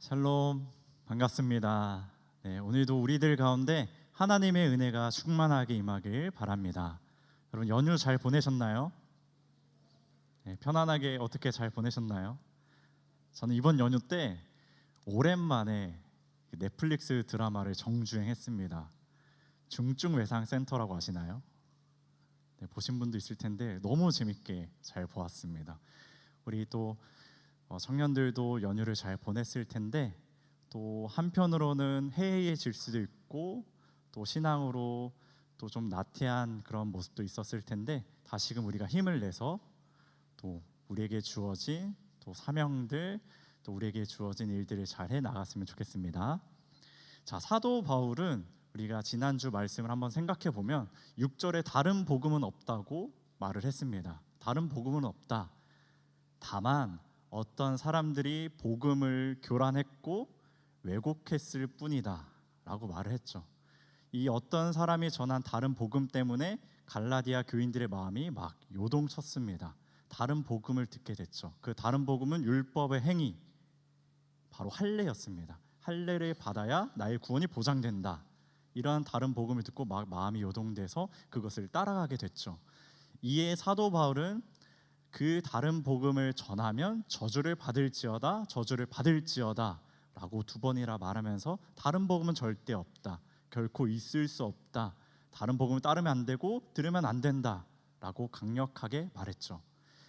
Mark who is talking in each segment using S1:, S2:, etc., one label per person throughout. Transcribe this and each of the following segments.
S1: 샬롬, 반갑습니다. 네, 오늘도 우리들 가운데 하나님의 은혜가 충만하게 임하길 바랍니다. 여러분 연휴 잘 보내셨나요? 네, 편안하게 어떻게 잘 보내셨나요? 저는 이번 연휴 때 오랜만에 넷플릭스 드라마를 정주행했습니다. 중증외상센터라고 아시나요? 네, 보신 분도 있을 텐데 너무 재밌게 잘 보았습니다. 우리 또 청년들도 연휴를 잘 보냈을 텐데 또 한편으로는 해이해질 수도 있고 또 신앙으로 또 좀 나태한 그런 모습도 있었을 텐데 다시금 우리가 힘을 내서 또 우리에게 주어진 또 사명들 또 우리에게 주어진 일들을 잘 해 나갔으면 좋겠습니다. 자, 사도 바울은 우리가 지난주 말씀을 한번 생각해 보면 6절에 다른 복음은 없다고 말을 했습니다. 다른 복음은 없다. 다만 어떤 사람들이 복음을 교란했고 왜곡했을 뿐이다 라고 말을 했죠. 이 어떤 사람이 전한 다른 복음 때문에 갈라디아 교인들의 마음이 막 요동쳤습니다. 다른 복음을 듣게 됐죠. 그 다른 복음은 율법의 행위, 바로 할례였습니다. 할례를 받아야 나의 구원이 보장된다. 이러한 다른 복음을 듣고 막 마음이 요동돼서 그것을 따라가게 됐죠. 이에 사도 바울은 그 다른 복음을 전하면 저주를 받을지어다, 저주를 받을지어다 라고 두 번이나 말하면서 다른 복음은 절대 없다, 결코 있을 수 없다, 다른 복음을 따르면 안 되고 들으면 안 된다 라고 강력하게 말했죠.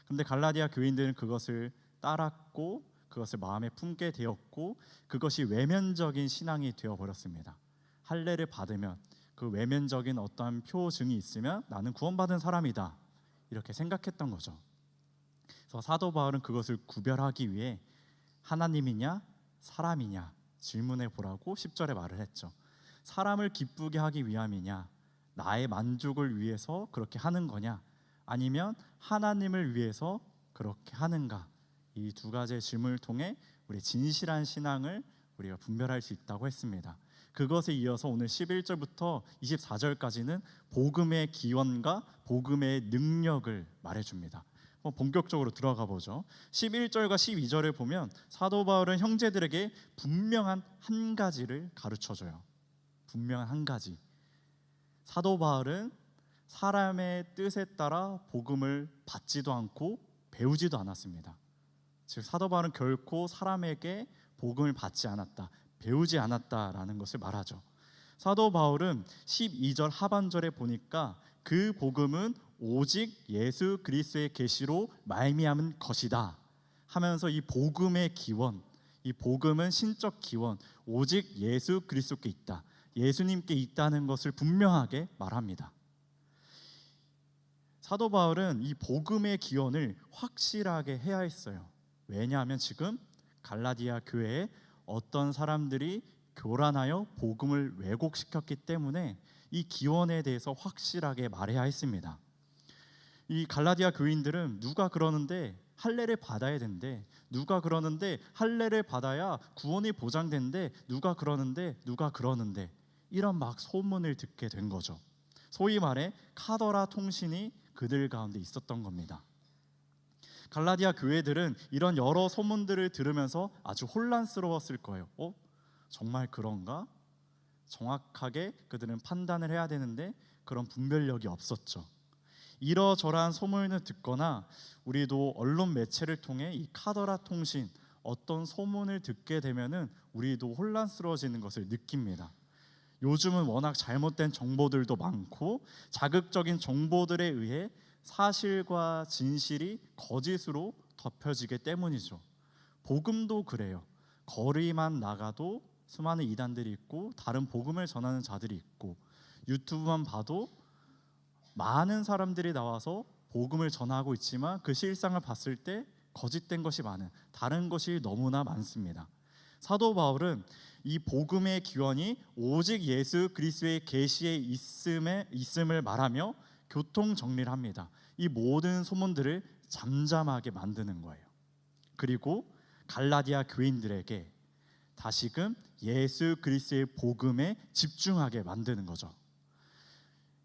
S1: 그런데 갈라디아 교인들은 그것을 따랐고 그것을 마음에 품게 되었고 그것이 외면적인 신앙이 되어버렸습니다. 할례를 받으면 그 외면적인 어떠한 표징이 있으면 나는 구원받은 사람이다 이렇게 생각했던 거죠. 그래서 사도 바울은 그것을 구별하기 위해 하나님이냐 사람이냐 질문해 보라고 10절에 말을 했죠. 사람을 기쁘게 하기 위함이냐, 나의 만족을 위해서 그렇게 하는 거냐, 아니면 하나님을 위해서 그렇게 하는가, 이 두 가지의 질문을 통해 우리 진실한 신앙을 우리가 분별할 수 있다고 했습니다. 그것에 이어서 오늘 11절부터 24절까지는 복음의 기원과 복음의 능력을 말해줍니다. 본격적으로 들어가 보죠. 11절과 12절을 보면 사도 바울은 형제들에게 분명한 한 가지를 가르쳐줘요. 분명한 한 가지. 사도 바울은 사람의 뜻에 따라 복음을 받지도 않고 배우지도 않았습니다. 즉 사도 바울은 결코 사람에게 복음을 받지 않았다, 배우지 않았다라는 것을 말하죠. 사도 바울은 12절 하반절에 보니까 그 복음은 오직 예수 그리스도의 계시로 말미암은 것이다 하면서 이 복음의 기원, 이 복음은 신적 기원, 오직 예수 그리스도께 있다, 예수님께 있다는 것을 분명하게 말합니다. 사도 바울은 이 복음의 기원을 확실하게 해야 했어요. 왜냐하면 지금 갈라디아 교회에 어떤 사람들이 교란하여 복음을 왜곡시켰기 때문에 이 기원에 대해서 확실하게 말해야 했습니다. 이 갈라디아 교인들은 누가 그러는데 할례를 받아야 된대, 누가 그러는데 할례를 받아야 구원이 보장된대, 누가 그러는데 이런 막 소문을 듣게 된 거죠. 소위 말해 카더라 통신이 그들 가운데 있었던 겁니다. 갈라디아 교회들은 이런 여러 소문들을 들으면서 아주 혼란스러웠을 거예요. 정말 그런가? 정확하게 그들은 판단을 해야 되는데 그런 분별력이 없었죠. 이러저러한 소문을 듣거나 우리도 언론 매체를 통해 이 카더라 통신, 어떤 소문을 듣게 되면은 우리도 혼란스러워지는 것을 느낍니다. 요즘은 워낙 잘못된 정보들도 많고 자극적인 정보들에 의해 사실과 진실이 거짓으로 덮여지기 때문이죠. 복음도 그래요. 거리만 나가도 수많은 이단들이 있고 다른 복음을 전하는 자들이 있고 유튜브만 봐도 많은 사람들이 나와서 복음을 전하고 있지만 그 실상을 봤을 때 거짓된 것이 많은, 다른 것이 너무나 많습니다. 사도 바울은 이 복음의 기원이 오직 예수 그리스도의 계시에 있음을 말하며 교통 정리를 합니다. 이 모든 소문들을 잠잠하게 만드는 거예요. 그리고 갈라디아 교인들에게 다시금 예수 그리스도의 복음에 집중하게 만드는 거죠.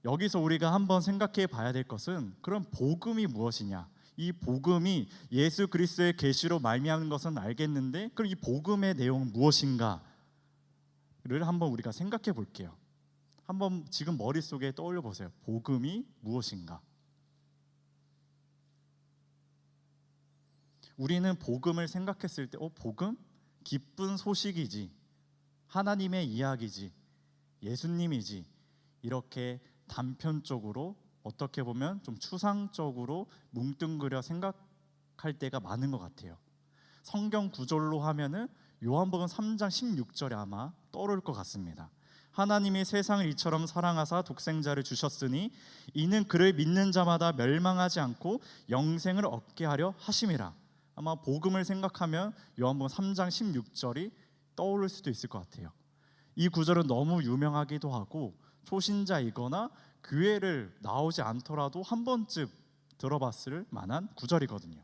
S1: 여기서 우리가 한번 생각해 봐야 될 것은 그럼 복음이 무엇이냐? 이 복음이 예수 그리스도의 계시로 말미암은 것은 알겠는데, 그럼 이 복음의 내용은 무엇인가를 한번 우리가 생각해 볼게요. 한번 지금 머릿속에 떠올려 보세요. 복음이 무엇인가? 우리는 복음을 생각했을 때 복음? 기쁜 소식이지, 하나님의 이야기지, 예수님이지, 이렇게 단편적으로, 어떻게 보면 좀 추상적으로 뭉뚱그려 생각할 때가 많은 것 같아요. 성경 구절로 하면은 요한복음 3장 16절에 아마 떠오를 것 같습니다. 하나님이 세상을 이처럼 사랑하사 독생자를 주셨으니 이는 그를 믿는 자마다 멸망하지 않고 영생을 얻게 하려 하심이라. 아마 복음을 생각하면 요한복음 3장 16절이 떠오를 수도 있을 것 같아요. 이 구절은 너무 유명하기도 하고 초신자이거나 교회를 나오지 않더라도 한 번쯤 들어봤을 만한 구절이거든요.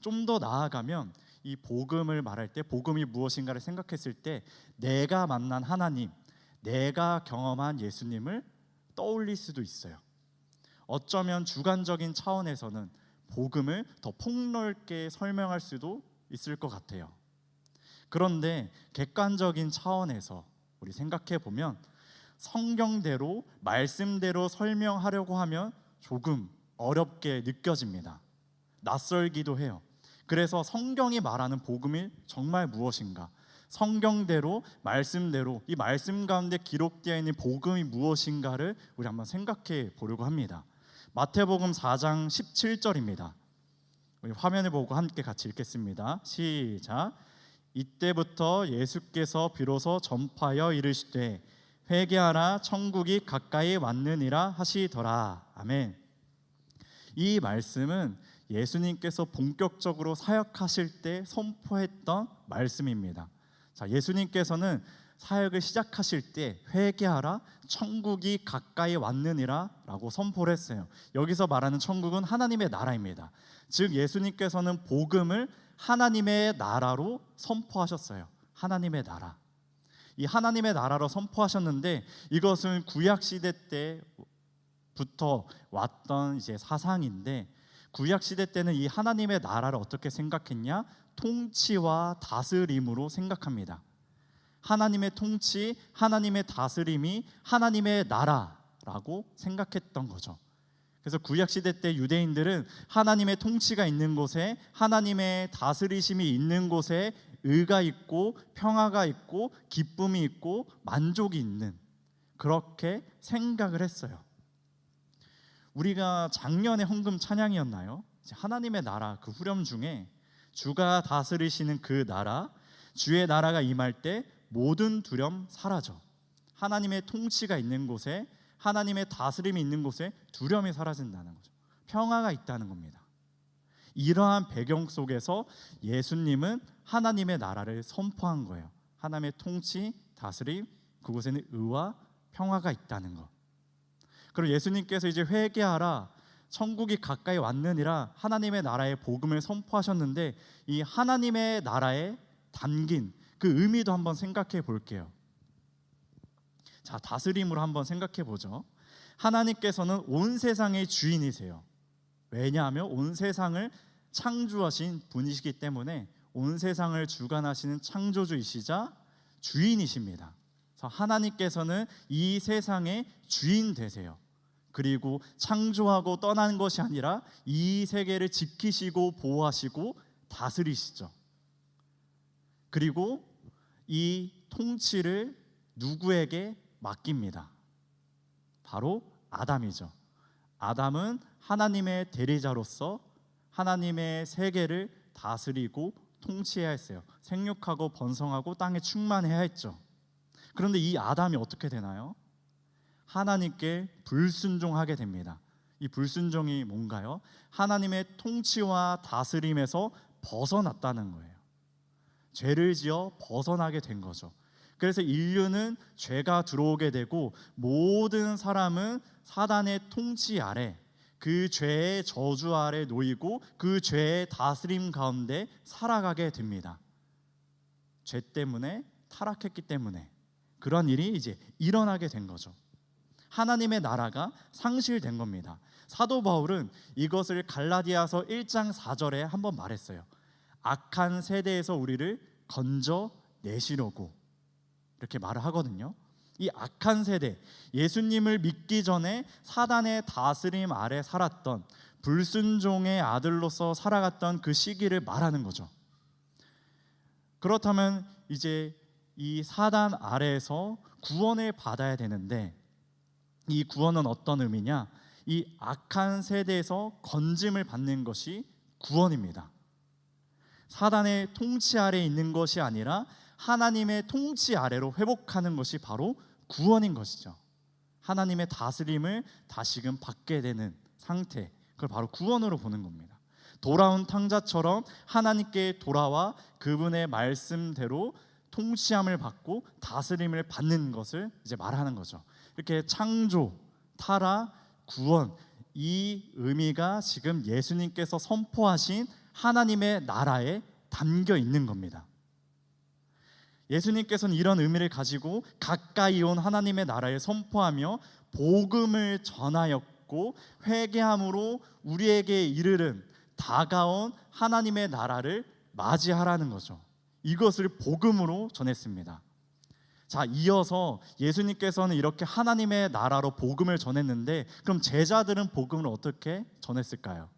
S1: 좀 더 나아가면 이 복음을 말할 때, 복음이 무엇인가를 생각했을 때 내가 만난 하나님, 내가 경험한 예수님을 떠올릴 수도 있어요. 어쩌면 주관적인 차원에서는 복음을 더 폭넓게 설명할 수도 있을 것 같아요. 그런데 객관적인 차원에서 우리 생각해 보면 성경대로, 말씀대로 설명하려고 하면 조금 어렵게 느껴집니다. 낯설기도 해요. 그래서 성경이 말하는 복음이 정말 무엇인가, 성경대로, 말씀대로, 이 말씀 가운데 기록되어 있는 복음이 무엇인가를 우리 한번 생각해 보려고 합니다. 마태복음 4장 17절입니다. 우리 화면을 보고 함께 같이 읽겠습니다. 시작. 이때부터 예수께서 비로소 전파하여 이르시되 회개하라 천국이 가까이 왔느니라 하시더라. 아멘. 이 말씀은 예수님께서 본격적으로 사역하실 때 선포했던 말씀입니다. 자, 예수님께서는 사역을 시작하실 때 회개하라 천국이 가까이 왔느니라 라고 선포를 했어요. 여기서 말하는 천국은 하나님의 나라입니다. 즉 예수님께서는 복음을 하나님의 나라로 선포하셨어요. 하나님의 나라. 이 하나님의 나라로 선포하셨는데 이것은 구약 시대 때부터 왔던 이제 사상인데, 구약 시대 때는 이 하나님의 나라를 어떻게 생각했냐? 통치와 다스림으로 생각합니다. 하나님의 통치, 하나님의 다스림이 하나님의 나라라고 생각했던 거죠. 그래서 구약 시대 때 유대인들은 하나님의 통치가 있는 곳에, 하나님의 다스리심이 있는 곳에 의가 있고 평화가 있고 기쁨이 있고 만족이 있는, 그렇게 생각을 했어요. 우리가 작년에 헌금 찬양이었나요? 하나님의 나라 그 후렴 중에 주가 다스리시는 그 나라, 주의 나라가 임할 때 모든 두려움 사라져. 하나님의 통치가 있는 곳에, 하나님의 다스림이 있는 곳에 두려움이 사라진다는 거죠. 평화가 있다는 겁니다. 이러한 배경 속에서 예수님은 하나님의 나라를 선포한 거예요. 하나님의 통치, 다스림, 그곳에는 의와 평화가 있다는 것. 그리고 예수님께서 이제 회개하라 천국이 가까이 왔느니라 하나님의 나라의 복음을 선포하셨는데, 이 하나님의 나라에 담긴 그 의미도 한번 생각해 볼게요. 자, 다스림으로 한번 생각해 보죠. 하나님께서는 온 세상의 주인이세요. 왜냐하면 온 세상을 창조하신 분이시기 때문에 온 세상을 주관하시는 창조주이시자 주인이십니다. 그래서 하나님께서는 이 세상의 주인 되세요. 그리고 창조하고 떠나는 것이 아니라 이 세계를 지키시고 보호하시고 다스리시죠. 그리고 이 통치를 누구에게 맡깁니다. 바로 아담이죠. 아담은 하나님의 대리자로서 하나님의 세계를 다스리고 통치해야 했어요. 생육하고 번성하고 땅에 충만해야 했죠. 그런데 이 아담이 어떻게 되나요? 하나님께 불순종하게 됩니다. 이 불순종이 뭔가요? 하나님의 통치와 다스림에서 벗어났다는 거예요. 죄를 지어 벗어나게 된 거죠. 그래서 인류는 죄가 들어오게 되고 모든 사람은 사단의 통치 아래, 그 죄의 저주 아래 놓이고 그 죄의 다스림 가운데 살아가게 됩니다. 죄 때문에, 타락했기 때문에 그런 일이 이제 일어나게 된 거죠. 하나님의 나라가 상실된 겁니다. 사도 바울은 이것을 갈라디아서 1장 4절에 한번 말했어요. 악한 세대에서 우리를 건져내시려고, 이렇게 말을 하거든요. 이 악한 세대, 예수님을 믿기 전에 사단의 다스림 아래 살았던 불순종의 아들로서 살아갔던 그 시기를 말하는 거죠. 그렇다면 이제 이 사단 아래에서 구원을 받아야 되는데, 이 구원은 어떤 의미냐? 이 악한 세대에서 건짐을 받는 것이 구원입니다. 사단의 통치 아래에 있는 것이 아니라 하나님의 통치 아래로 회복하는 것이 바로 구원인 것이죠. 하나님의 다스림을 다시금 받게 되는 상태, 그걸 바로 구원으로 보는 겁니다. 돌아온 탕자처럼 하나님께 돌아와 그분의 말씀대로 통치함을 받고 다스림을 받는 것을 이제 말하는 거죠. 이렇게 창조, 타락, 구원, 이 의미가 지금 예수님께서 선포하신 하나님의 나라에 담겨 있는 겁니다. 예수님께서는 이런 의미를 가지고 가까이 온 하나님의 나라에 선포하며 복음을 전하였고, 회개함으로 우리에게 이르는 다가온 하나님의 나라를 맞이하라는 거죠. 이것을 복음으로 전했습니다. 자, 이어서 예수님께서는 이렇게 하나님의 나라로 복음을 전했는데, 그럼 제자들은 복음을 어떻게 전했을까요?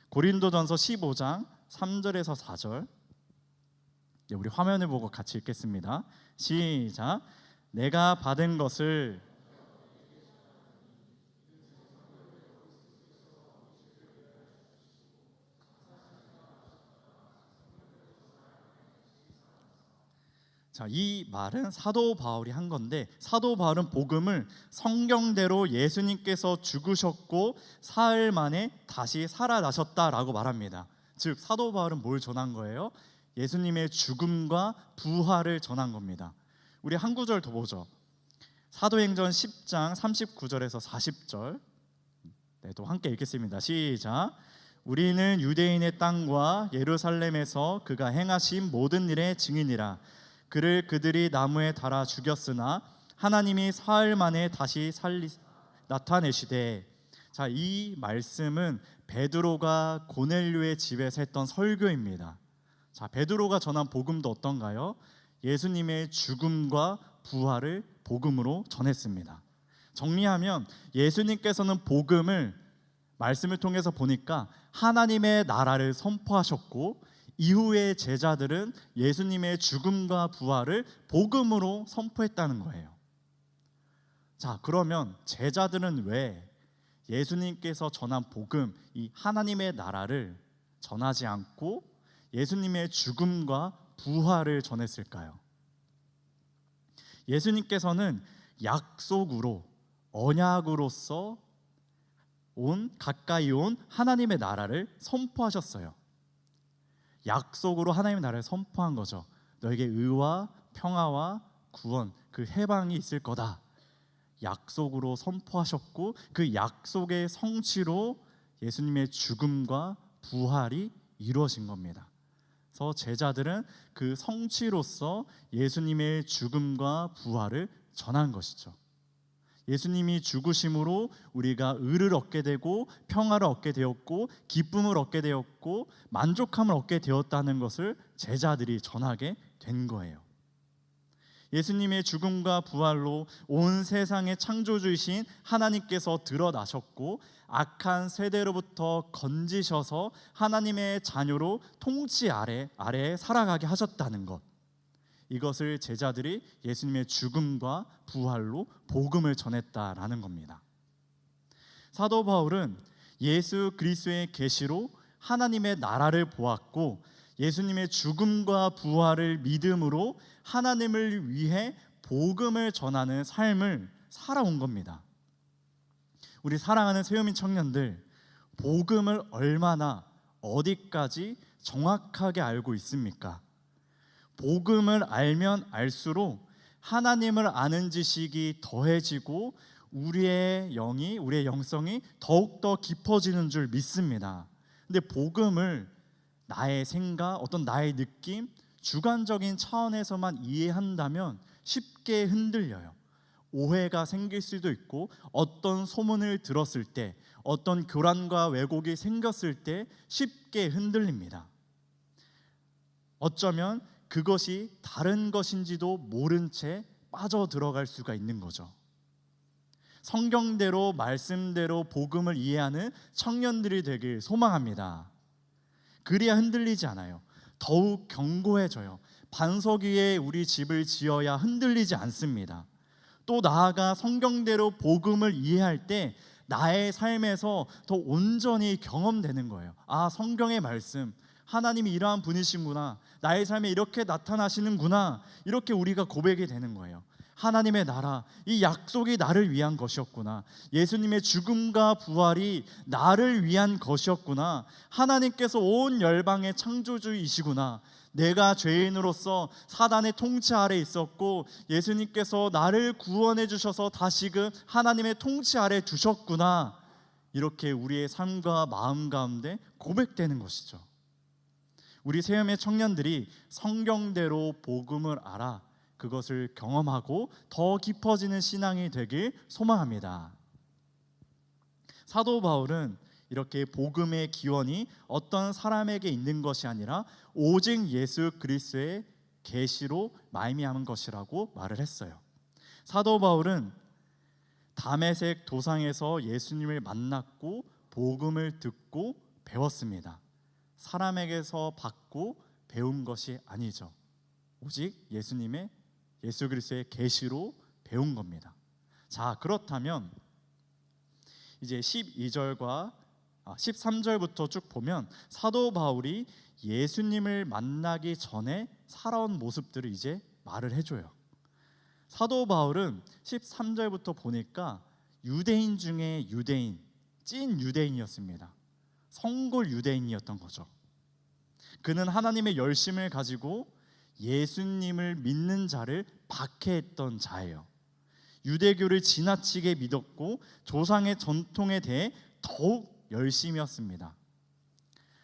S1: 고린도전서 15장 3절에서 4절, 우리 화면을 보고 같이 읽겠습니다. 시작. 내가 받은 것을 자, 이 말은 사도 바울이 한 건데, 사도 바울은 복음을 성경대로 예수님께서 죽으셨고 사흘 만에 다시 살아나셨다라고 말합니다. 즉 사도 바울은 뭘 전한 거예요? 예수님의 죽음과 부활을 전한 겁니다. 우리 한 구절 더 보죠. 사도행전 10장 39절에서 40절, 또 함께 읽겠습니다. 시작. 우리는 유대인의 땅과 예루살렘에서 그가 행하신 모든 일의 증인이라. 그를 그들이 나무에 달아 죽였으나 하나님이 사흘 만에 다시 나타내시되. 자, 이 말씀은 베드로가 고넬료의 집에서 했던 설교입니다. 자, 베드로가 전한 복음도 어떤가요? 예수님의 죽음과 부활을 복음으로 전했습니다. 정리하면 예수님께서는 복음을 말씀을 통해서 보니까 하나님의 나라를 선포하셨고, 이후의 제자들은 예수님의 죽음과 부활을 복음으로 선포했다는 거예요. 자, 그러면 제자들은 왜 예수님께서 전한 복음, 이 하나님의 나라를 전하지 않고 예수님의 죽음과 부활을 전했을까요? 예수님께서는 약속으로, 언약으로서 가까이 온 하나님의 나라를 선포하셨어요. 약속으로 하나님의 나라를 선포한 거죠. 너에게 의와 평화와 구원, 그 해방이 있을 거다. 약속으로 선포하셨고, 그 약속의 성취로 예수님의 죽음과 부활이 이루어진 겁니다. 그래서 제자들은 그 성취로서 예수님의 죽음과 부활을 전한 것이죠. 예수님이 죽으심으로 우리가 의를 얻게 되고 평화를 얻게 되었고 기쁨을 얻게 되었고 만족함을 얻게 되었다는 것을 제자들이 전하게 된 거예요. 예수님의 죽음과 부활로 온 세상의 창조주이신 하나님께서 드러나셨고, 악한 세대로부터 건지셔서 하나님의 자녀로 통치 아래에 살아가게 하셨다는 것, 이것을 제자들이 예수님의 죽음과 부활로 복음을 전했다라는 겁니다. 사도 바울은 예수 그리스도의 계시로 하나님의 나라를 보았고, 예수님의 죽음과 부활을 믿음으로 하나님을 위해 복음을 전하는 삶을 살아온 겁니다. 우리 사랑하는 세우민 청년들, 복음을 얼마나 어디까지 정확하게 알고 있습니까? 복음을 알면 알수록 하나님을 아는 지식이 더해지고 우리의 영성이 더욱더 깊어지는 줄 믿습니다. 근데 복음을 나의 생각, 어떤 나의 느낌, 주관적인 차원에서만 이해한다면 쉽게 흔들려요. 오해가 생길 수도 있고, 어떤 소문을 들었을 때, 어떤 교란과 왜곡이 생겼을 때 쉽게 흔들립니다. 어쩌면 그것이 다른 것인지도 모른 채 빠져 들어갈 수가 있는 거죠. 성경대로, 말씀대로 복음을 이해하는 청년들이 되길 소망합니다. 그래야 흔들리지 않아요. 더욱 견고해져요. 반석 위에 우리 집을 지어야 흔들리지 않습니다. 또 나아가 성경대로 복음을 이해할 때 나의 삶에서 더 온전히 경험되는 거예요. 아, 성경의 말씀, 하나님이 이러한 분이시구나, 나의 삶에 이렇게 나타나시는구나, 이렇게 우리가 고백이 되는 거예요. 하나님의 나라, 이 약속이 나를 위한 것이었구나, 예수님의 죽음과 부활이 나를 위한 것이었구나, 하나님께서 온 열방의 창조주이시구나, 내가 죄인으로서 사단의 통치 아래 있었고 예수님께서 나를 구원해 주셔서 다시금 하나님의 통치 아래 두셨구나, 이렇게 우리의 삶과 마음 가운데 고백되는 것이죠. 우리 세움의 청년들이 성경대로 복음을 알아 그것을 경험하고 더 깊어지는 신앙이 되길 소망합니다. 사도 바울은 이렇게 복음의 기원이 어떤 사람에게 있는 것이 아니라 오직 예수 그리스도의 계시로 말미암은 것이라고 말을 했어요. 사도 바울은 다메섹 도상에서 예수님을 만났고 복음을 듣고 배웠습니다. 사람에게서 받고 배운 것이 아니죠. 오직 예수 그리스도의 계시로 배운 겁니다. 자, 그렇다면 이제 13절부터 쭉 보면 사도 바울이 예수님을 만나기 전에 살아온 모습들을 이제 말을 해줘요. 사도 바울은 13절부터 보니까 유대인 중에 유대인, 찐 유대인이었습니다. 성골 유대인이었던 거죠. 그는 하나님의 열심을 가지고 예수님을 믿는 자를 박해했던 자예요. 유대교를 지나치게 믿었고 조상의 전통에 대해 더욱 열심이었습니다.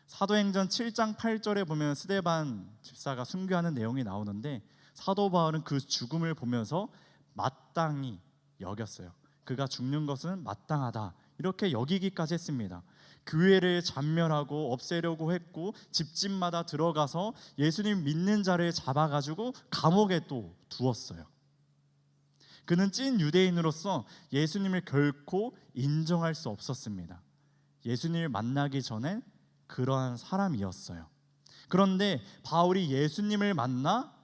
S1: 사도행전 7장 8절에 보면 스데반 집사가 순교하는 내용이 나오는데 사도 바울은 그 죽음을 보면서 마땅히 여겼어요. 그가 죽는 것은 마땅하다, 이렇게 여기기까지 했습니다. 교회를 잔멸하고 없애려고 했고 집집마다 들어가서 예수님 믿는 자를 잡아가지고 감옥에 또 두었어요. 그는 찐 유대인으로서 예수님을 결코 인정할 수 없었습니다. 예수님을 만나기 전에 그러한 사람이었어요. 그런데 바울이 예수님을 만나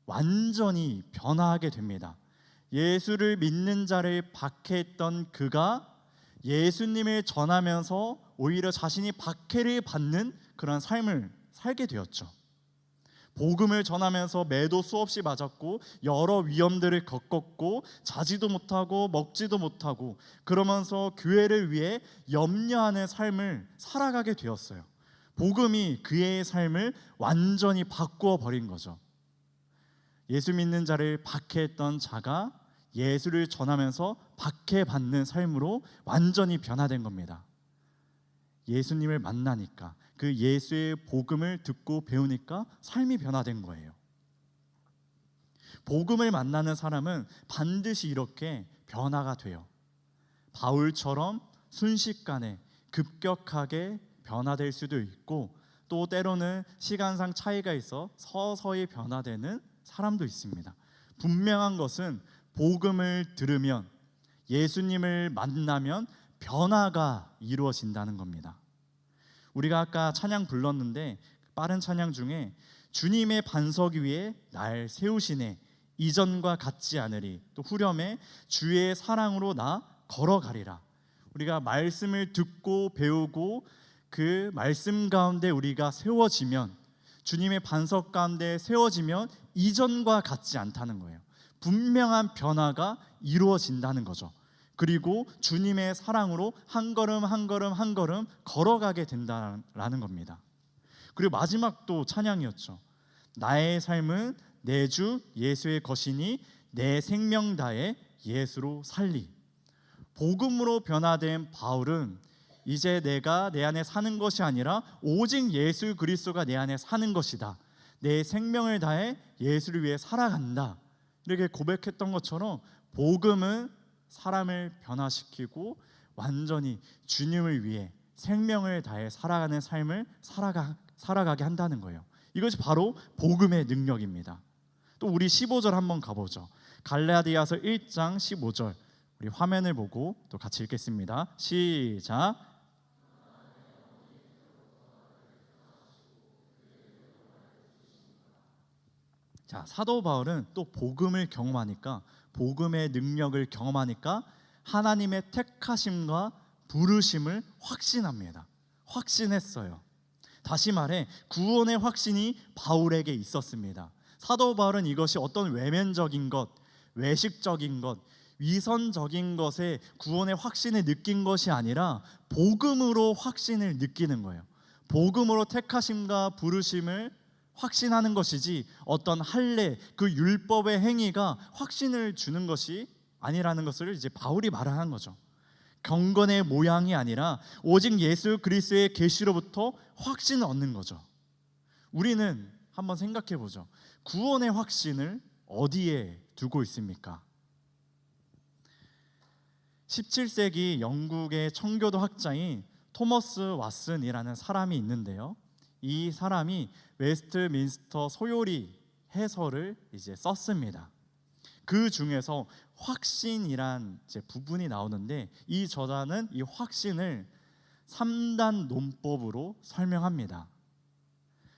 S1: 완전히 변화하게 됩니다. 예수를 믿는 자를 박해했던 그가 예수님을 전하면서 오히려 자신이 박해를 받는 그런 삶을 살게 되었죠. 복음을 전하면서 매도 수없이 맞았고 여러 위험들을 겪었고 자지도 못하고 먹지도 못하고 그러면서 교회를 위해 염려하는 삶을 살아가게 되었어요. 복음이 그의 삶을 완전히 바꾸어 버린 거죠. 예수 믿는 자를 박해했던 자가 예수를 전하면서 박해받는 삶으로 완전히 변화된 겁니다. 예수님을 만나니까, 그 예수의 복음을 듣고 배우니까 삶이 변화된 거예요. 복음을 만나는 사람은 반드시 이렇게 변화가 돼요. 바울처럼 순식간에 급격하게 변화될 수도 있고 또 때로는 시간상 차이가 있어 서서히 변화되는 사람도 있습니다. 분명한 것은 복음을 들으면, 예수님을 만나면 변화가 이루어진다는 겁니다. 우리가 아까 찬양 불렀는데 빠른 찬양 중에 주님의 반석 위에 날 세우시네, 이전과 같지 않으리, 또 후렴에 주의 사랑으로 나 걸어가리라. 우리가 말씀을 듣고 배우고 그 말씀 가운데 우리가 세워지면, 주님의 반석 가운데 세워지면 이전과 같지 않다는 거예요. 분명한 변화가 이루어진다는 거죠. 그리고 주님의 사랑으로 한 걸음 한 걸음 한 걸음 걸어가게 된다라는 겁니다. 그리고 마지막 또 찬양이었죠. 나의 삶은 내 주 예수의 것이니 내 생명 다해 예수로 살리. 복음으로 변화된 바울은 이제 내가 내 안에 사는 것이 아니라 오직 예수 그리스도가 내 안에 사는 것이다, 내 생명을 다해 예수를 위해 살아간다, 이렇게 고백했던 것처럼 복음은 사람을 변화시키고 완전히 주님을 위해 생명을 다해 살아가는 삶을 살아가게 한다는 거예요. 이것이 바로 복음의 능력입니다. 또 우리 15절 한번 가보죠. 갈라디아서 1장 15절, 우리 화면을 보고 또 같이 읽겠습니다. 시작. 자, 사도 바울은 또 복음을 경험하니까, 복음의 능력을 경험하니까 하나님의 택하심과 부르심을 확신합니다. 확신했어요. 다시 말해 구원의 확신이 바울에게 있었습니다. 사도 바울은 이것이 어떤 외면적인 것, 외식적인 것, 위선적인 것에 구원의 확신을 느낀 것이 아니라 복음으로 확신을 느끼는 거예요. 복음으로 택하심과 부르심을 확신하는 것이지 어떤 할례, 그 율법의 행위가 확신을 주는 것이 아니라는 것을 이제 바울이 말하는 거죠. 경건의 모양이 아니라 오직 예수 그리스도의 계시로부터 확신을 얻는 거죠. 우리는 한번 생각해 보죠. 구원의 확신을 어디에 두고 있습니까? 17세기 영국의 청교도 학자인 토머스 왓슨이라는 사람이 있는데요. 이 사람이 웨스트민스터 소요리 해설을 이제 썼습니다. 그 중에서 확신이란 이제 부분이 나오는데, 이 저자는 이 확신을 3단 논법으로 설명합니다.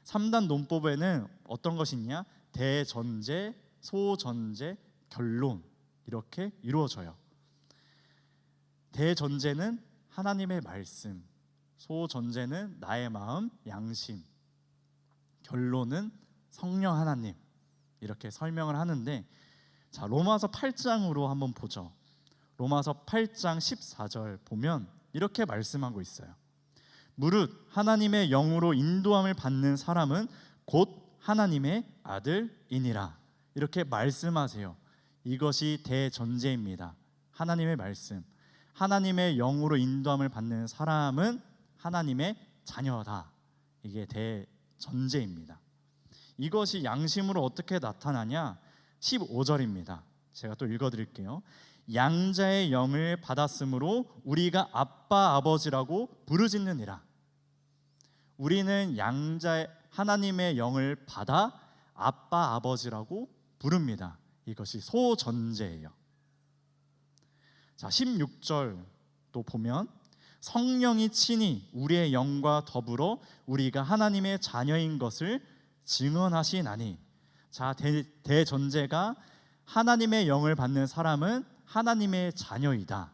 S1: 3단 논법에는 어떤 것이냐? 대전제, 소전제, 결론, 이렇게 이루어져요. 대전제는 하나님의 말씀, 소전제는 나의 마음, 양심, 결론은 성령 하나님, 이렇게 설명을 하는데, 자, 로마서 8장으로 한번 보죠. 로마서 8장 14절 보면 이렇게 말씀하고 있어요. 무릇 하나님의 영으로 인도함을 받는 사람은 곧 하나님의 아들이니라. 이렇게 말씀하세요. 이것이 대전제입니다. 하나님의 말씀, 하나님의 영으로 인도함을 받는 사람은 하나님의 자녀다. 이게 대전제입니다. 이것이 양심으로 어떻게 나타나냐? 15절입니다. 제가 또 읽어드릴게요. 양자의 영을 받았으므로 우리가 아빠 아버지라고 부르짖느니라. 우리는 하나님의 영을 받아 아빠 아버지라고 부릅니다. 이것이 소전제예요. 자, 16절 또 보면 성령이 친히 우리의 영과 더불어 우리가 하나님의 자녀인 것을 증언하시나니. 자, 대전제가 하나님의 영을 받는 사람은 하나님의 자녀이다.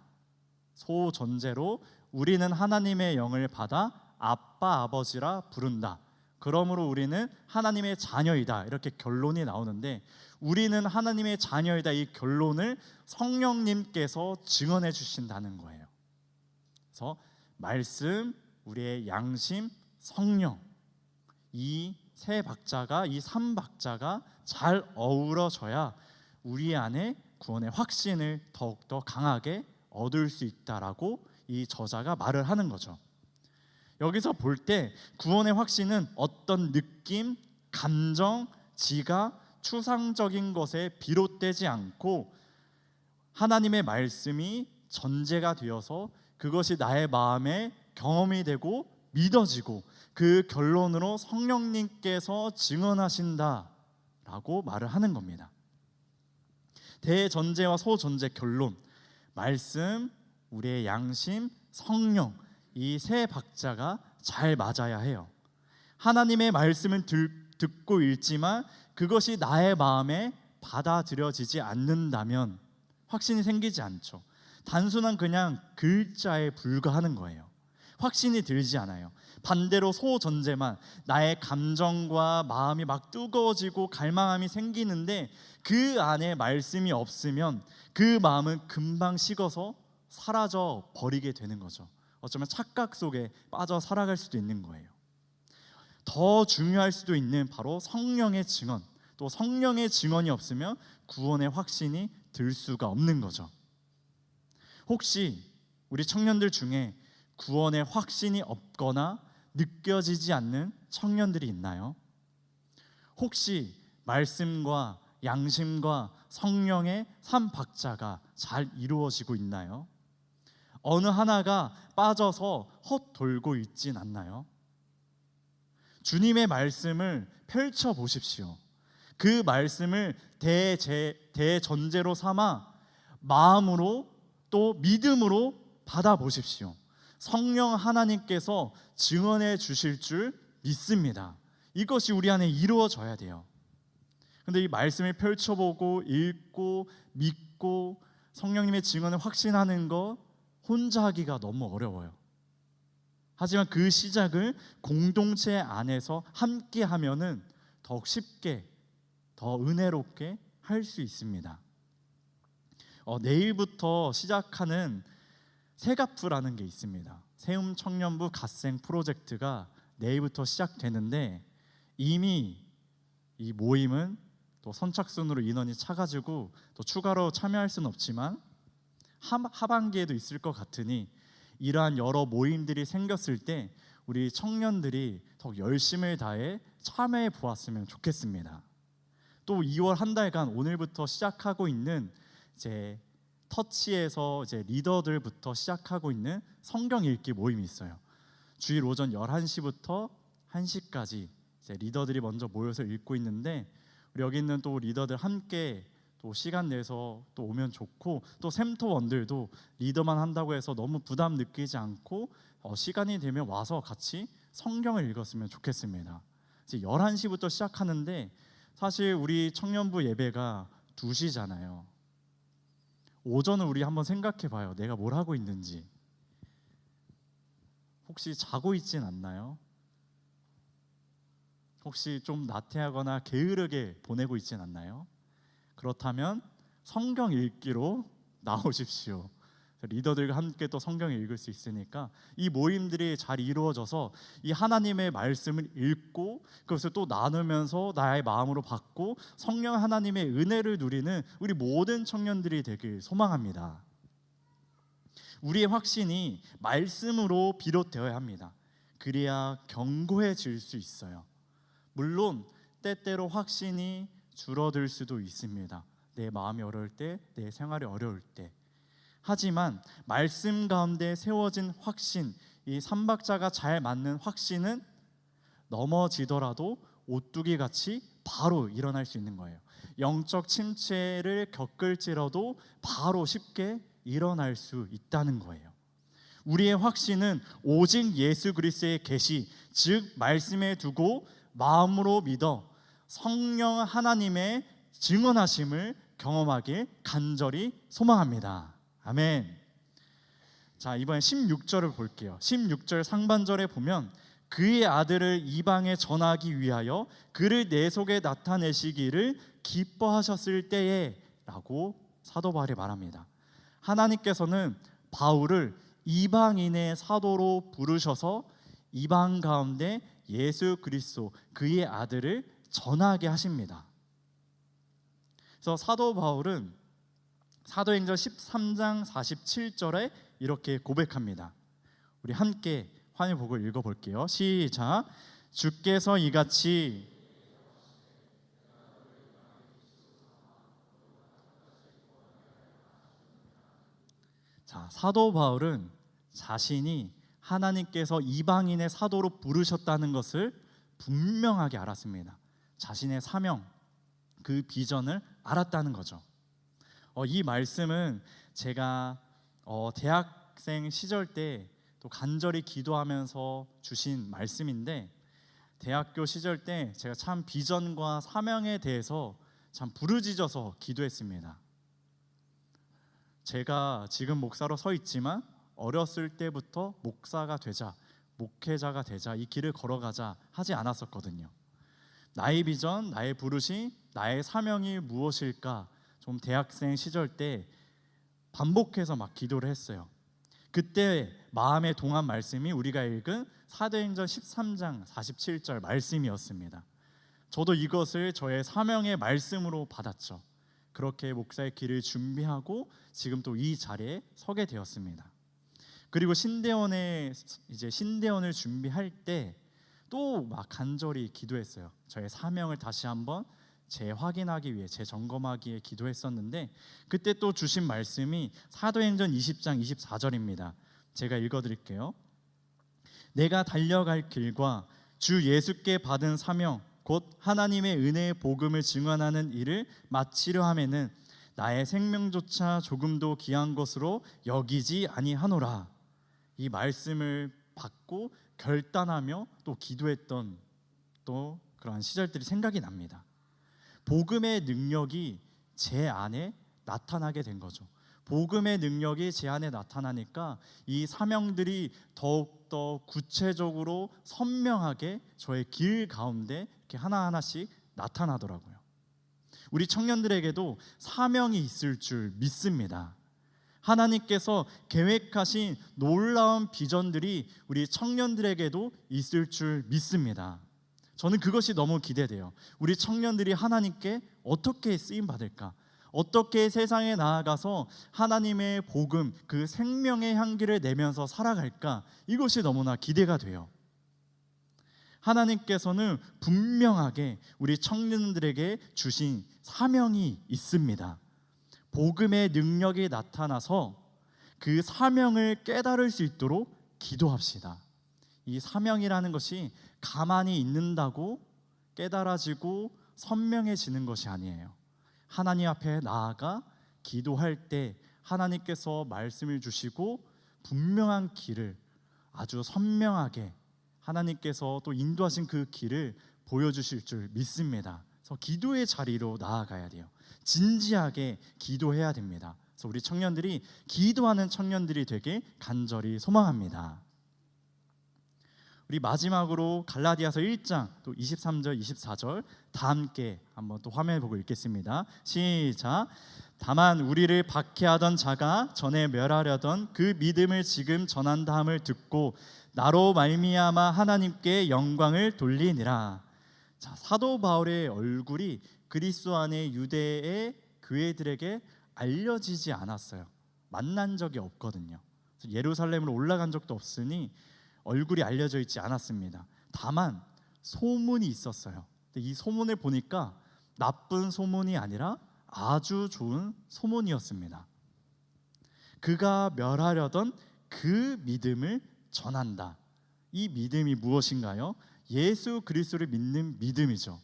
S1: 소전제로 우리는 하나님의 영을 받아 아빠 아버지라 부른다. 그러므로 우리는 하나님의 자녀이다. 이렇게 결론이 나오는데, 우리는 하나님의 자녀이다, 이 결론을 성령님께서 증언해 주신다는 거예요. 그래서 말씀, 우리의 양심, 성령, 이 세 박자가, 이 3박자가 잘 어우러져야 우리 안에 구원의 확신을 더욱더 강하게 얻을 수 있다라고 이 저자가 말을 하는 거죠. 여기서 볼 때 구원의 확신은 어떤 느낌, 감정, 지각, 추상적인 것에 비롯되지 않고 하나님의 말씀이 전제가 되어서 그것이 나의 마음에 경험이 되고 믿어지고 그 결론으로 성령님께서 증언하신다라고 말을 하는 겁니다. 대전제와 소전제 결론, 말씀, 우리의 양심, 성령, 이 세 박자가 잘 맞아야 해요. 하나님의 말씀은 듣고 읽지만 그것이 나의 마음에 받아들여지지 않는다면 확신이 생기지 않죠. 단순한 그냥 글자에 불과하는 거예요. 확신이 들지 않아요. 반대로 소전제만 나의 감정과 마음이 막 뜨거워지고 갈망함이 생기는데 그 안에 말씀이 없으면 그 마음은 금방 식어서 사라져 버리게 되는 거죠. 어쩌면 착각 속에 빠져 살아갈 수도 있는 거예요. 더 중요할 수도 있는 바로 성령의 증언, 또 성령의 증언이 없으면 구원의 확신이 들 수가 없는 거죠. 혹시 우리 청년들 중에 구원의 확신이 없거나 느껴지지 않는 청년들이 있나요? 혹시 말씀과 양심과 성령의 3박자가 잘 이루어지고 있나요? 어느 하나가 빠져서 헛돌고 있진 않나요? 주님의 말씀을 펼쳐 보십시오. 그 말씀을 대전제로 삼아 마음으로 또 믿음으로 받아보십시오. 성령 하나님께서 증언해 주실 줄 믿습니다. 이것이 우리 안에 이루어져야 돼요. 근데 이 말씀을 펼쳐보고 읽고 믿고 성령님의 증언을 확신하는 거 혼자 하기가 너무 어려워요. 하지만 그 시작을 공동체 안에서 함께 하면은 더욱 쉽게 더 은혜롭게 할 수 있습니다. 내일부터 시작하는 세가프라는 게 있습니다. 세움 청년부 갓생 프로젝트가 내일부터 시작되는데 이미 이 모임은 또 선착순으로 인원이 차가지고 또 추가로 참여할 수는 없지만 하반기에도 있을 것 같으니 이러한 여러 모임들이 생겼을 때 우리 청년들이 더 열심을 다해 참여해 보았으면 좋겠습니다. 또 2월 한 달간 오늘부터 시작하고 있는 이제 터치에서 이제 리더들부터 시작하고 있는 성경 읽기 모임이 있어요. 주일 오전 11시부터 1시까지 이제 리더들이 먼저 모여서 읽고 있는데 우리 여기 있는 또 리더들 함께 또 시간 내서 또 오면 좋고 또 샘토원들도 리더만 한다고 해서 너무 부담 느끼지 않고 시간이 되면 와서 같이 성경을 읽었으면 좋겠습니다. 이제 11시부터 시작하는데 사실 우리 청년부 예배가 2시잖아요. 오전을 우리 한번 생각해 봐요. 내가 뭘 하고 있는지. 혹시 자고 있진 않나요? 혹시 좀 나태하거나 게으르게 보내고 있진 않나요? 그렇다면 성경 읽기로 나오십시오. 리더들과 함께 또 성경을 읽을 수 있으니까 이 모임들이 잘 이루어져서 이 하나님의 말씀을 읽고 그것을 또 나누면서 나의 마음으로 받고 성령 하나님의 은혜를 누리는 우리 모든 청년들이 되길 소망합니다. 우리의 확신이 말씀으로 비롯되어야 합니다. 그래야 견고해질 수 있어요. 물론 때때로 확신이 줄어들 수도 있습니다. 내 마음이 어려울 때, 내 생활이 어려울 때. 하지만 말씀 가운데 세워진 확신, 이 삼박자가 잘 맞는 확신은 넘어지더라도 오뚜기 같이 바로 일어날 수 있는 거예요. 영적 침체를 겪을지라도 바로 쉽게 일어날 수 있다는 거예요. 우리의 확신은 오직 예수 그리스도의 계시, 즉 말씀에 두고 마음으로 믿어 성령 하나님의 증언하심을 경험하길 간절히 소망합니다. 아멘. 자, 이번엔 16절을 볼게요. 16절 상반절에 보면 그의 아들을 이방에 전하기 위하여 그를 내 속에 나타내시기를 기뻐하셨을 때에 라고 사도 바울이 말합니다. 하나님께서는 바울을 이방인의 사도로 부르셔서 이방 가운데 예수 그리스도 그의 아들을 전하게 하십니다. 그래서 사도 바울은 사도행전 13장 47절에 이렇게 고백합니다. 우리 함께 환희복을 읽어볼게요. 시작. 주께서 이같이 자, 사도 바울은 자신이 하나님께서 이방인의 사도로 부르셨다는 것을 분명하게 알았습니다. 자신의 사명, 그 비전을 알았다는 거죠. 이 말씀은 제가 대학생 시절 때 또 간절히 기도하면서 주신 말씀인데 대학교 시절 때 제가 참 비전과 사명에 대해서 참 부르짖어서 기도했습니다. 제가 지금 목사로 서 있지만 어렸을 때부터 목사가 되자, 목회자가 되자, 이 길을 걸어가자 하지 않았었거든요. 나의 비전, 나의 부르심, 나의 사명이 무엇일까? 좀 대학생 시절 때 반복해서 막 기도를 했어요. 그때 마음에 동한 말씀이 우리가 읽은 사도행전 13장 47절 말씀이었습니다. 저도 이것을 저의 사명의 말씀으로 받았죠. 그렇게 목사의 길을 준비하고 지금 또 이 자리에 서게 되었습니다. 그리고 신대원을 준비할 때 또 막 간절히 기도했어요. 저의 사명을 다시 한번 재확인하기 위해, 재점검하기 위해 기도했었는데, 그때 또 주신 말씀이 사도행전 20장 24절입니다. 제가 읽어드릴게요. 내가 달려갈 길과 주 예수께 받은 사명 곧 하나님의 은혜의 복음을 증언하는 일을 마치려 하면은 나의 생명조차 조금도 귀한 것으로 여기지 아니하노라. 이 말씀을 받고 결단하며 또 기도했던 또 그러한 시절들이 생각이 납니다. 복음의 능력이 제 안에 나타나게 된 거죠. 복음의 능력이 제 안에 나타나니까 이 사명들이 더욱더 구체적으로 선명하게 저의 길 가운데 이렇게 하나하나씩 나타나더라고요. 우리 청년들에게도 사명이 있을 줄 믿습니다. 하나님께서 계획하신 놀라운 비전들이 우리 청년들에게도 있을 줄 믿습니다. 저는 그것이 너무 기대돼요. 우리 청년들이 하나님께 어떻게 쓰임 받을까? 어떻게 세상에 나아가서 하나님의 복음, 그 생명의 향기를 내면서 살아갈까? 이것이 너무나 기대가 돼요. 하나님께서는 분명하게 우리 청년들에게 주신 사명이 있습니다. 복음의 능력이 나타나서 그 사명을 깨달을 수 있도록 기도합시다. 이 사명이라는 것이 가만히 있는다고 깨달아지고 선명해지는 것이 아니에요. 하나님 앞에 나아가 기도할 때 하나님께서 말씀을 주시고 분명한 길을 아주 선명하게 하나님께서 또 인도하신 그 길을 보여주실 줄 믿습니다. 그래서 기도의 자리로 나아가야 돼요. 진지하게 기도해야 됩니다. 그래서 우리 청년들이 기도하는 청년들이 되게 간절히 소망합니다. 우리 마지막으로 갈라디아서 1장 또 23절 24절 다 함께 한번 또 화면을 보고 읽겠습니다. 시작. 다만 우리를 박해하던 자가 전에 멸하려던 그 믿음을 지금 전한다함을 듣고 나로 말미암아 하나님께 영광을 돌리니라. 자, 사도 바울의 얼굴이 그리스도 안의 유대의 교회들에게 알려지지 않았어요. 만난 적이 없거든요. 예루살렘으로 올라간 적도 없으니 얼굴이 알려져 있지 않았습니다. 다만 소문이 있었어요. 이 소문을 보니까 나쁜 소문이 아니라 아주 좋은 소문이었습니다. 그가 멸하려던 그 믿음을 전한다. 이 믿음이 무엇인가요? 예수 그리스도를 믿는 믿음이죠.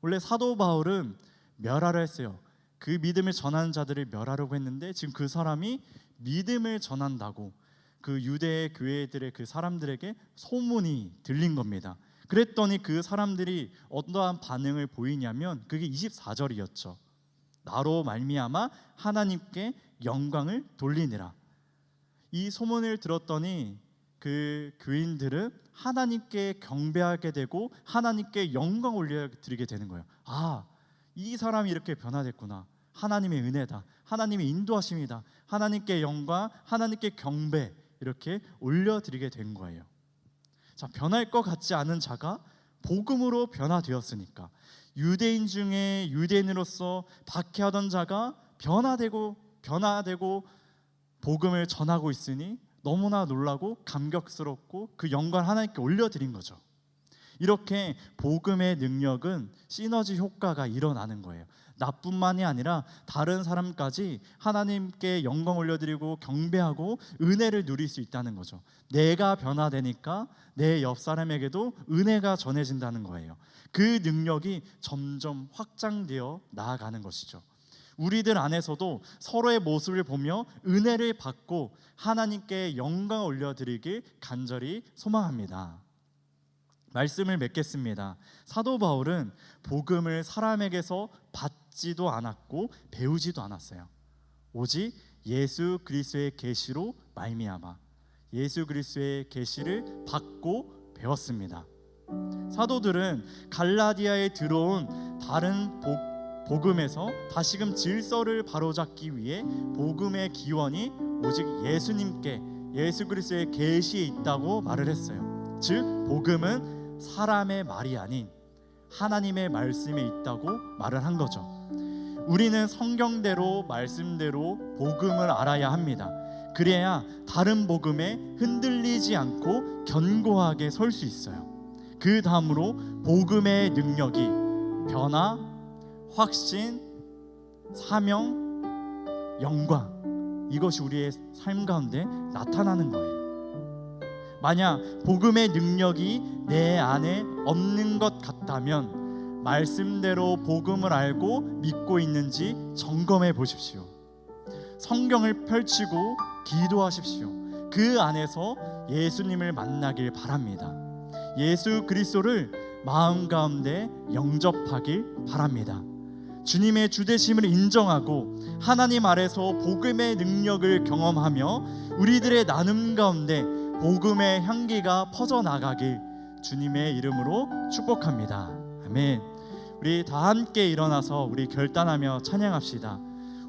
S1: 원래 사도 바울은 멸하려 했어요. 그 믿음을 전하는 자들을 멸하려고 했는데 지금 그 사람이 믿음을 전한다고 그 유대 교회들의 그 사람들에게 소문이 들린 겁니다. 그랬더니 그 사람들이 어떠한 반응을 보이냐면 그게 24절이었죠. 나로 말미암아 하나님께 영광을 돌리니라. 이 소문을 들었더니 그 교인들은 하나님께 경배하게 되고 하나님께 영광 올려드리게 되는 거예요. 아, 이 사람이 이렇게 변화됐구나. 하나님의 은혜다. 하나님의 인도하심이다. 하나님께 영광, 하나님께 경배 이렇게 올려드리게 된 거예요. 자, 변할 것 같지 않은 자가 복음으로 변화되었으니까 유대인 중에 유대인으로서 박해하던 자가 변화되고 복음을 전하고 있으니 너무나 놀라고 감격스럽고 그 영광을 하나님께 올려드린 거죠. 이렇게 복음의 능력은 시너지 효과가 일어나는 거예요. 나뿐만이 아니라 다른 사람까지 하나님께 영광 올려드리고 경배하고 은혜를 누릴 수 있다는 거죠. 내가 변화되니까 내 옆 사람에게도 은혜가 전해진다는 거예요. 그 능력이 점점 확장되어 나아가는 것이죠. 우리들 안에서도 서로의 모습을 보며 은혜를 받고 하나님께 영광 올려드리길 간절히 소망합니다. 말씀을 맺겠습니다. 사도 바울은 복음을 사람에게서 받지도 않았고 배우지도 않았어요. 오직 예수 그리스도의 계시로 말미암아 예수 그리스도의 계시를 받고 배웠습니다. 사도들은 갈라디아에 들어온 다른 복음에서 다시금 질서를 바로잡기 위해 복음의 기원이 오직 예수님께 예수 그리스도의 계시에 있다고 말을 했어요. 즉 복음은 사람의 말이 아닌 하나님의 말씀에 있다고 말을 한 거죠. 우리는 성경대로 말씀대로 복음을 알아야 합니다. 그래야 다른 복음에 흔들리지 않고 견고하게 설 수 있어요. 그 다음으로 복음의 능력이 변화, 확신, 사명, 영광, 이것이 우리의 삶 가운데 나타나는 거예요. 만약 복음의 능력이 내 안에 없는 것 같다면 말씀대로 복음을 알고 믿고 있는지 점검해 보십시오. 성경을 펼치고 기도하십시오. 그 안에서 예수님을 만나길 바랍니다. 예수 그리스도를 마음 가운데 영접하길 바랍니다. 주님의 주되심을 인정하고 하나님 아래서 복음의 능력을 경험하며 우리들의 나눔 가운데 복음의 향기가 퍼져나가길 주님의 이름으로 축복합니다. 아멘. 우리 다 함께 일어나서 우리 결단하며 찬양합시다.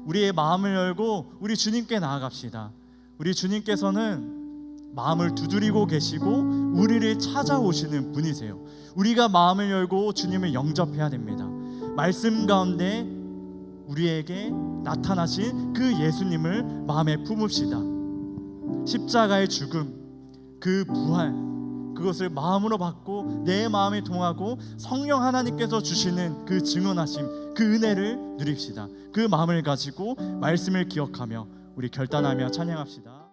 S1: 우리의 마음을 열고 우리 주님께 나아갑시다. 우리 주님께서는 마음을 두드리고 계시고 우리를 찾아오시는 분이세요. 우리가 마음을 열고 주님을 영접해야 됩니다. 말씀 가운데 우리에게 나타나신 그 예수님을 마음에 품읍시다. 십자가의 죽음, 그 부활, 그것을 마음으로 받고 내 마음에 통하고 성령 하나님께서 주시는 그 증언하심, 그 은혜를 누립시다. 그 마음을 가지고 말씀을 기억하며 우리 결단하며 찬양합시다.